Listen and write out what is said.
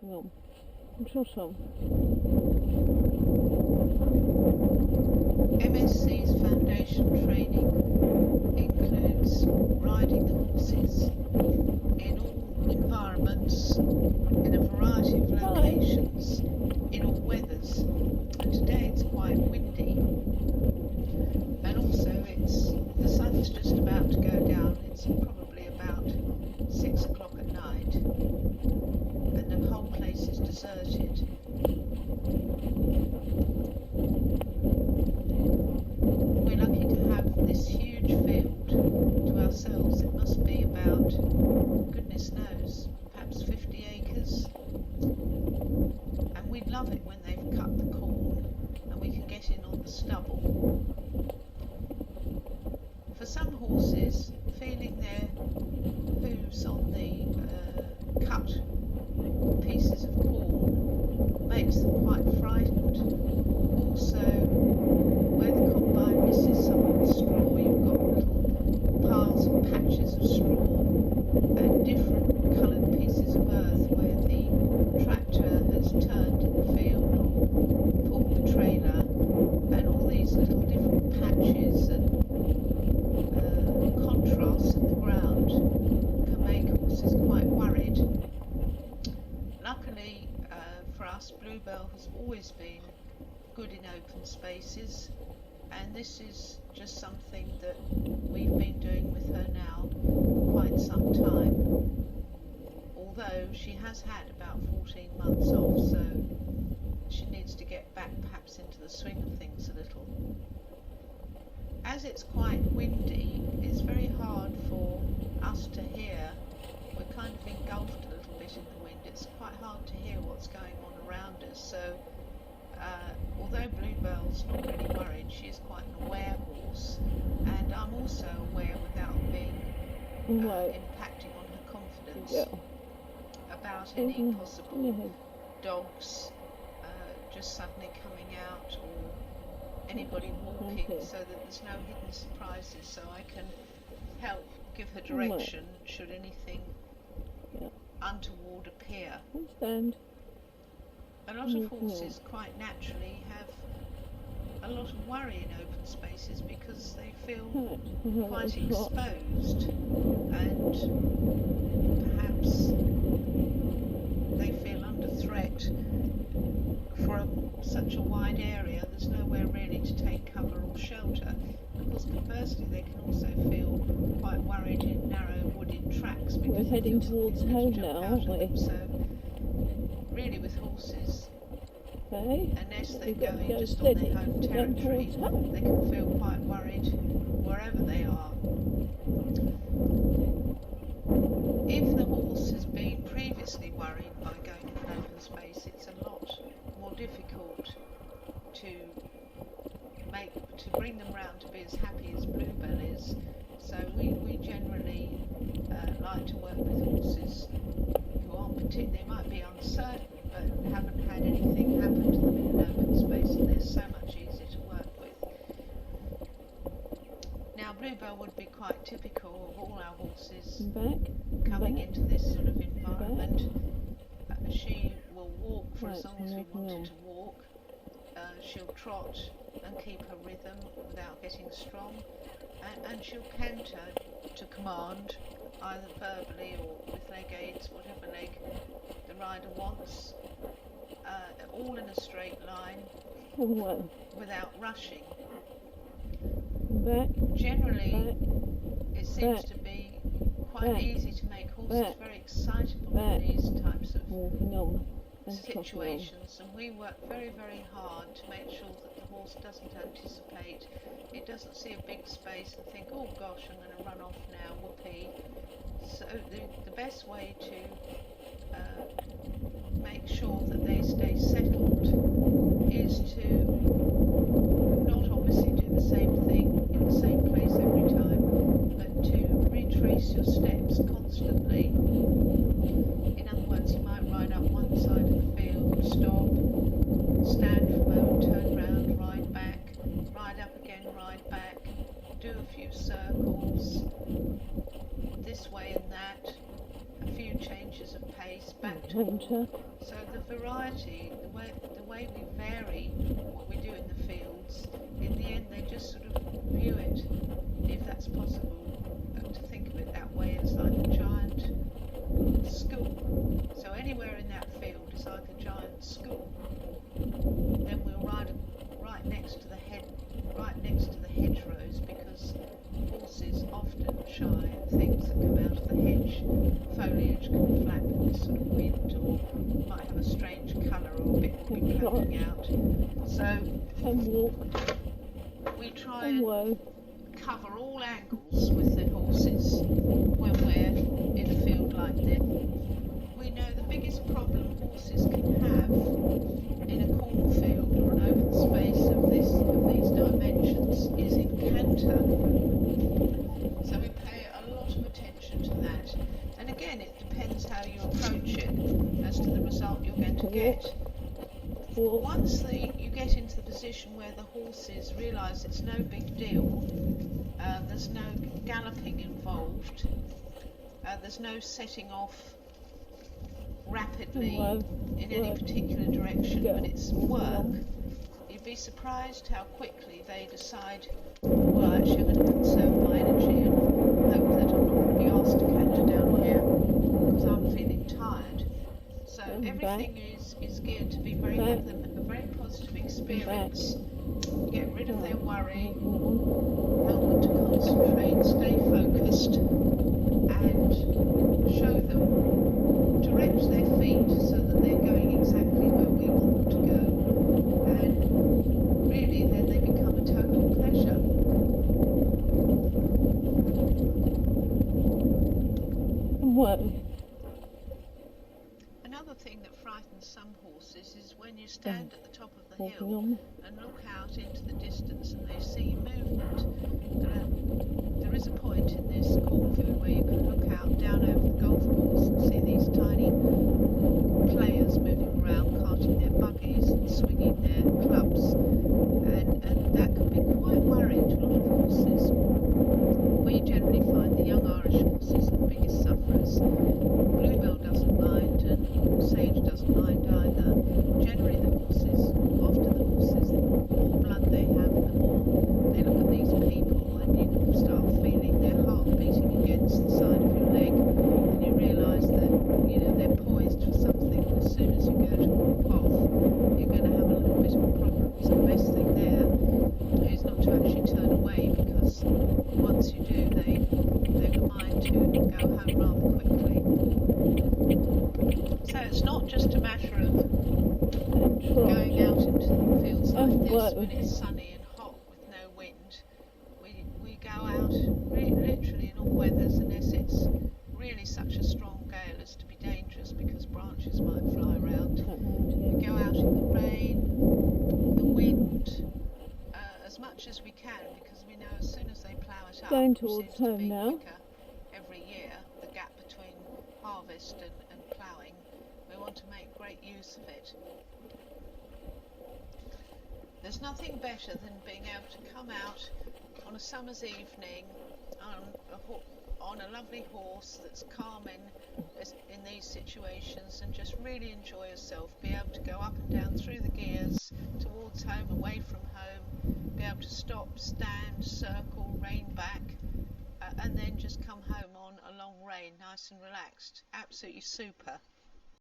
No. Przepraszam. MSC's foundation training includes riding the horses in all environments, in a variety of locations, in all weathers. And today it's quite windy, and also the sun's just about to go down. It's probably about 6 o'clock at night, and the whole place is deserted. We're lucky to have this huge field to ourselves. It must be about, goodness knows, perhaps 50 acres. And we'd love it when they've cut the corn and we can get in on the stubble. For some horses, feeling their hooves on the cut pieces of corn makes them quite frightened. Also, where the combine misses some of the straw, you've got little piles and patches of straw and different coloured pieces of earth where the tractor has turned in the field or pulled the trailer, and all these little different patches and contrasts in the ground can make horses quite worried. Luckily for us, Bluebell has always been good in open spaces, and this is just something that we've been doing with her now for quite some time, although she has had about 14 months off, so she needs to get back perhaps into the swing of things a little. As it's quite windy, it's very hard for us to hear. We're kind of engulfed a little bit in the wind. It's quite hard to hear what's going on around us, so although Bluebell's not really worried, she is quite an aware horse, and I'm also aware without being impacting on her confidence about any possible dogs just suddenly coming out or anybody walking, so that there's no hidden surprises, so I can help give her direction should anything untoward appear. A lot of horses quite naturally have a lot of worry in open spaces because they feel quite exposed, and perhaps they feel under threat from such a wide area. There's nowhere really to take cover or shelter. Of course, conversely, they can also feel quite worried in narrow wooded tracks because we're heading towards home now, aren't we? So really with horses, unless they're going just on their home territory, they can feel quite worried wherever they are. If the horse has been previously worried by going in an open space, it's a lot more difficult to bring them round to be as happy as Bluebell is. So we generally like to work with horses who aren't they might be uncertain but haven't had anything happen to them in an open space, and they're so much easier to work with. Now Bluebell would be quite typical of all our horses coming into this sort of environment. She will walk for as long as we want her to walk. She'll trot and keep her rhythm without getting strong, and she'll canter to command, either verbally or with leg aids, whatever leg the rider wants, all in a straight line without rushing. Generally, it seems to be quite easy to make horses very excitable in these types of situations, and we work very, very hard to make sure that the horse doesn't anticipate. It doesn't see a big space and think, oh gosh, I'm going to run off now, whoopee. So the best way to make sure that they stay settled is to not obviously do the same thing in the same place every time, but to retrace your steps constantly. In other words, you might ride up one side of the field, stop, stand for a moment, turn round, ride back, ride up again, ride back, do a few circles this way and that, a few changes of pace, back to Winter. walk. So the variety, the way we vary what we do in the fields, in the end they just sort of view it, if that's possible, to think of it that way, as like a giant school. So anywhere in that field is like a giant school. Then we'll ride right next to the hedgerows, because horses often shy at things that come out of the hedge. Foliage can flap in this sort of wind, or might have a strange colour, or a bit will be poking out. So And walk. we try And and woe. cover all angles with the horses when we're in a field like this. We know the biggest problem horses can have in a cornfield or an open space of these dimensions is in canter. So we pay a lot of attention to that. And again, it depends how you approach it as to the result you're going to get. Walk. Once you get into the position where the horses realise it's no big deal, there's no galloping involved, there's no setting off rapidly in any particular direction, but it's work, you'd be surprised how quickly they decide, well, actually I'm going to conserve my energy and hope that I'm not going to be asked to canter down here because I'm feeling tired. So everything is geared to be have them a very positive experience, get rid of their worry, help them to concentrate, stay focused, and show them, direct their feet so that they're going exactly where we want them to go, and really then they become a total pleasure. Woe. Another thing that frightens some horses is when you stand at the top of the hill and look out into the distance and they see movement. There is a point in this cornfield where you can look out down over the golf course and see these tiny players moving around, carting their buggies and swinging their clubs, and that can be quite worrying to a lot of horses. We generally find the young Irish horses are the biggest sufferers. Bluebell doesn't mind, and Sage doesn't mind either. Generally the more blood they have, the more they look at these people, and you can start feeling their heart beating against the side of your leg, and you realise that they're poised for something. As soon as you go to walk off, you're going to have a little bit of a problem. So the best thing there is not to actually turn away, because once you do, they mind to go home rather quickly. So it's not just a matter of going out into the fields like this when it's sunny and hot with no wind. We go out literally in all weathers, unless it's really such a strong gale as to be dangerous because branches might fly around. We go out in the rain, the wind, as much as we can, because we know as soon as they plough it up, Going which towards seems to home be now. quicker every year, the gap between harvest and ploughing, we want to make great use of it. There's nothing better than being able to come out on a summer's evening on a lovely horse that's calm in these situations, and just really enjoy yourself, be able to go up and down through the gears towards home, away from home, be able to stop, stand, circle, rein back, and then just come home on a long rein, nice and relaxed. Absolutely super.